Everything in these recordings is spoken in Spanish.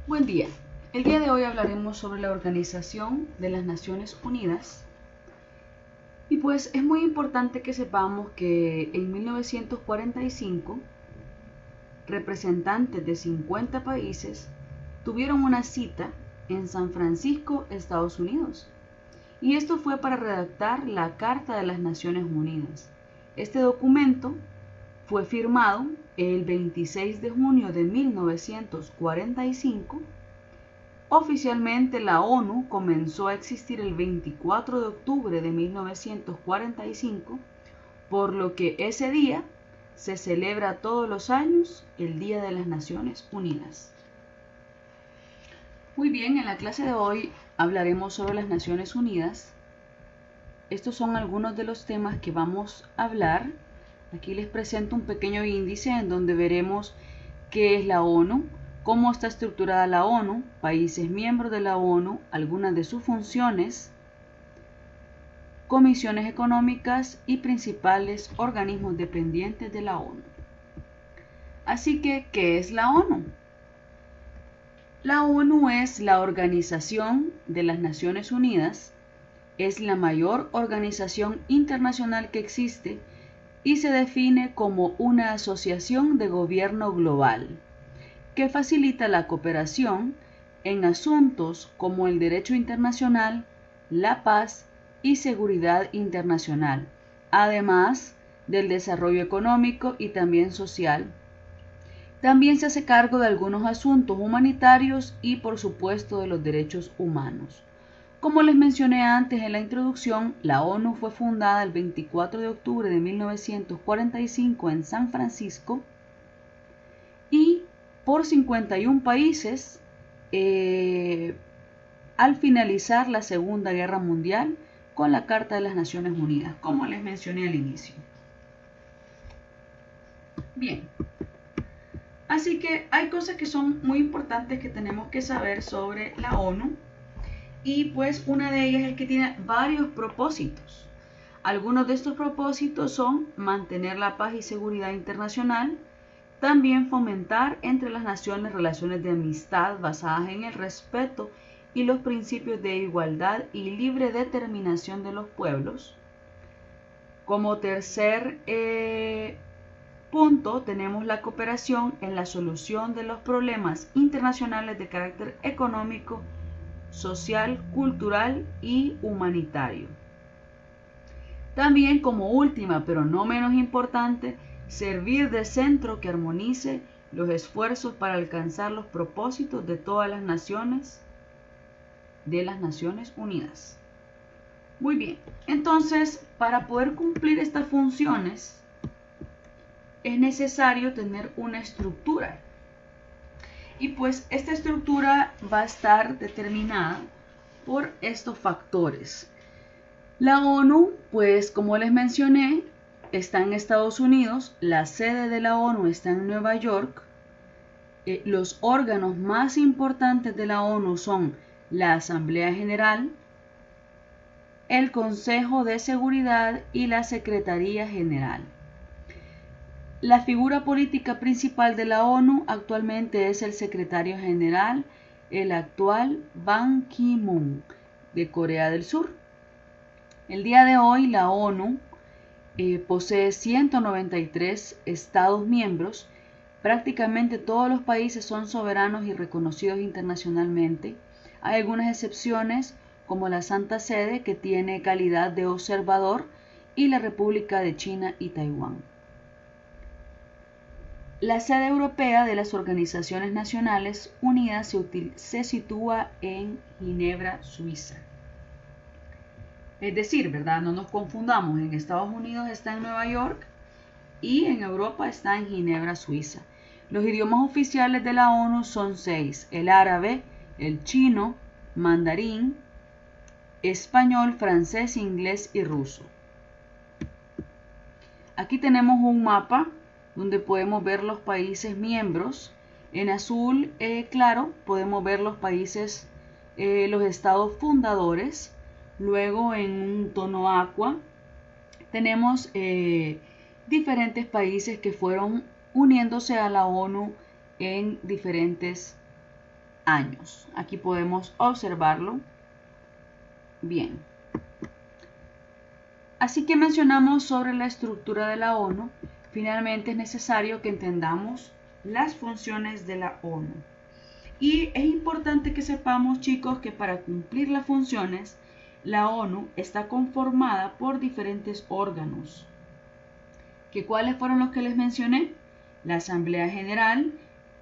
Buen día. El día de hoy hablaremos sobre la Organización de las Naciones Unidas. Y pues es muy importante que sepamos que en 1945 representantes de 50 países tuvieron una cita en San Francisco, Estados Unidos. Y esto fue para redactar la Carta de las Naciones Unidas. Este documento fue firmado el 26 de junio de 1945. Oficialmente la ONU comenzó a existir el 24 de octubre de 1945, por lo que ese día se celebra todos los años el Día de las Naciones Unidas. Muy bien, en la clase de hoy hablaremos sobre las Naciones Unidas. Estos son algunos de los temas que vamos a hablar. Aquí les presento un pequeño índice en donde veremos qué es la ONU, cómo está estructurada la ONU, países miembros de la ONU, algunas de sus funciones, comisiones económicas y principales organismos dependientes de la ONU. Así que, ¿qué es la ONU? La ONU es la Organización de las Naciones Unidas, es la mayor organización internacional que existe y se define como una asociación de gobierno global que facilita la cooperación en asuntos como el derecho internacional, la paz y seguridad internacional, además del desarrollo económico y también social. También se hace cargo de algunos asuntos humanitarios y, por supuesto, de los derechos humanos. Como les mencioné antes en la introducción, la ONU fue fundada el 24 de octubre de 1945 en San Francisco y por 51 países al finalizar la Segunda Guerra Mundial con la Carta de las Naciones Unidas, como les mencioné al inicio. Bien, así que hay cosas que son muy importantes que tenemos que saber sobre la ONU y pues una de ellas es que tiene varios propósitos. Algunos de estos propósitos son mantener la paz y seguridad internacional, también fomentar entre las naciones relaciones de amistad basadas en el respeto y los principios de igualdad y libre determinación de los pueblos. Como tercer punto, tenemos la cooperación en la solución de los problemas internacionales de carácter económico, social, cultural y humanitario. También, como última, pero no menos importante, servir de centro que armonice los esfuerzos para alcanzar los propósitos de todas las naciones de las Naciones Unidas. Muy bien, entonces, para poder cumplir estas funciones, es necesario tener una estructura. Y pues esta estructura va a estar determinada por estos factores. La ONU, pues como les mencioné, está en Estados Unidos, la sede de la ONU está en Nueva York. Los órganos más importantes de la ONU son la Asamblea General, el Consejo de Seguridad y la Secretaría General. La figura política principal de la ONU actualmente es el secretario general, el actual Ban Ki-moon, de Corea del Sur. El día de hoy la ONU posee 193 Estados miembros. Prácticamente todos los países son soberanos y reconocidos internacionalmente. Hay algunas excepciones como la Santa Sede, que tiene calidad de observador, y la República de China y Taiwán. La sede europea de las Organizaciones Nacionales Unidas se sitúa en Ginebra, Suiza. Es decir, ¿verdad? No nos confundamos, en Estados Unidos está en Nueva York y en Europa está en Ginebra, Suiza. Los idiomas oficiales de la ONU son 6: el árabe, el chino, mandarín, español, francés, inglés y ruso. Aquí tenemos un mapa donde podemos ver los países miembros. En azul claro podemos ver los países, los estados fundadores. Luego en un tono aqua tenemos diferentes países que fueron uniéndose a la ONU en diferentes años. Aquí podemos observarlo bien. Así que mencionamos sobre la estructura de la ONU. Finalmente es necesario que entendamos las funciones de la ONU. Y es importante que sepamos, chicos, que para cumplir las funciones, la ONU está conformada por diferentes órganos. ¿Cuáles fueron los que les mencioné? La Asamblea General,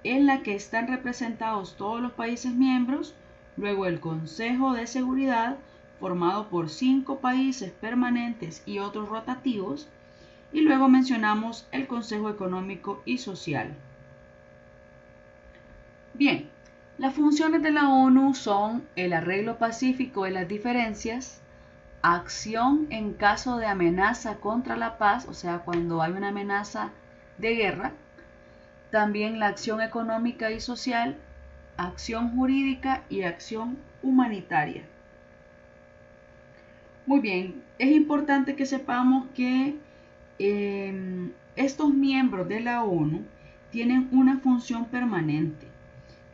en la que están representados todos los países miembros, luego el Consejo de Seguridad, formado por 5 países permanentes y otros rotativos, y luego mencionamos el Consejo Económico y Social. Bien, las funciones de la ONU son el arreglo pacífico de las diferencias, acción en caso de amenaza contra la paz, o sea, cuando hay una amenaza de guerra, también la acción económica y social, acción jurídica y acción humanitaria. Muy bien, es importante que sepamos que estos miembros de la ONU tienen una función permanente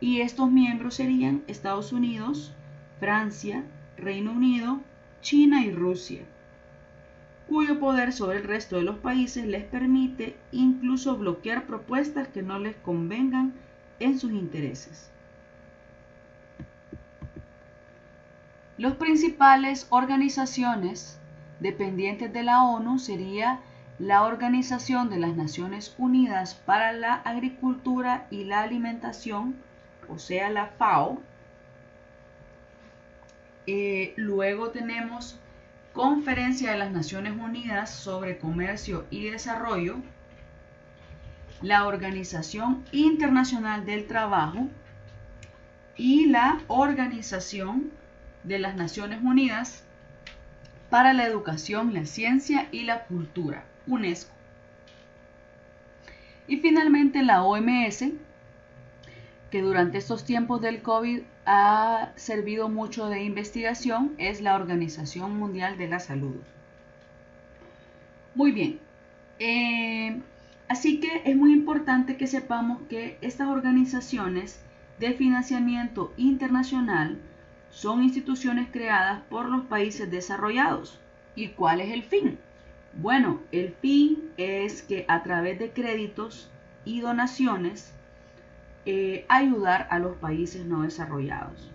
y estos miembros serían Estados Unidos, Francia, Reino Unido, China y Rusia, cuyo poder sobre el resto de los países les permite incluso bloquear propuestas que no les convengan en sus intereses. Las principales organizaciones dependientes de la ONU sería la Organización de las Naciones Unidas para la Agricultura y la Alimentación, o sea, la FAO. Luego tenemos Conferencia de las Naciones Unidas sobre Comercio y Desarrollo, la Organización Internacional del Trabajo y la Organización de las Naciones Unidas para la Educación, la Ciencia y la Cultura, UNESCO. Y finalmente la OMS, que durante estos tiempos del COVID ha servido mucho de investigación, es la Organización Mundial de la Salud. Muy bien, así que es muy importante que sepamos que estas organizaciones de financiamiento internacional son instituciones creadas por los países desarrollados. ¿Y cuál es el fin? Bueno, el fin es que a través de créditos y donaciones ayudar a los países no desarrollados.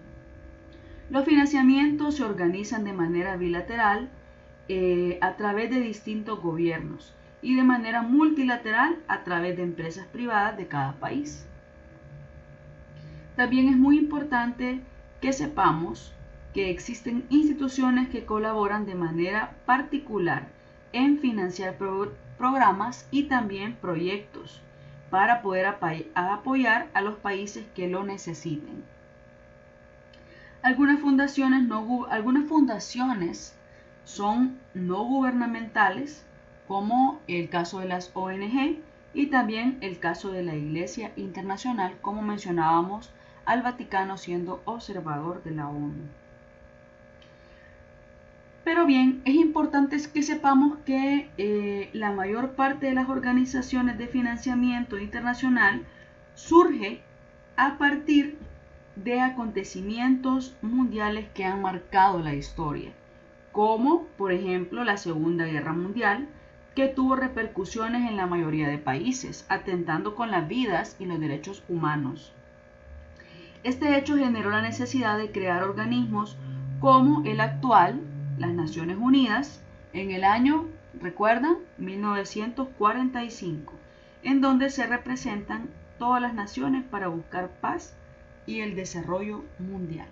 Los financiamientos se organizan de manera bilateral a través de distintos gobiernos y de manera multilateral a través de empresas privadas de cada país. También es muy importante que sepamos que existen instituciones que colaboran de manera particular en financiar programas y también proyectos para poder apoyar a los países que lo necesiten. Algunas fundaciones son no gubernamentales, como el caso de las ONG y también el caso de la Iglesia Internacional, como mencionábamos, al Vaticano siendo observador de la ONU. Pero bien, es importante que sepamos que la mayor parte de las organizaciones de financiamiento internacional surge a partir de acontecimientos mundiales que han marcado la historia, como por ejemplo la Segunda Guerra Mundial, que tuvo repercusiones en la mayoría de países, atentando con las vidas y los derechos humanos. Este hecho generó la necesidad de crear organismos como el actual, las Naciones Unidas, en el año, ¿recuerdan? 1945, en donde se representan todas las naciones para buscar paz y el desarrollo mundial.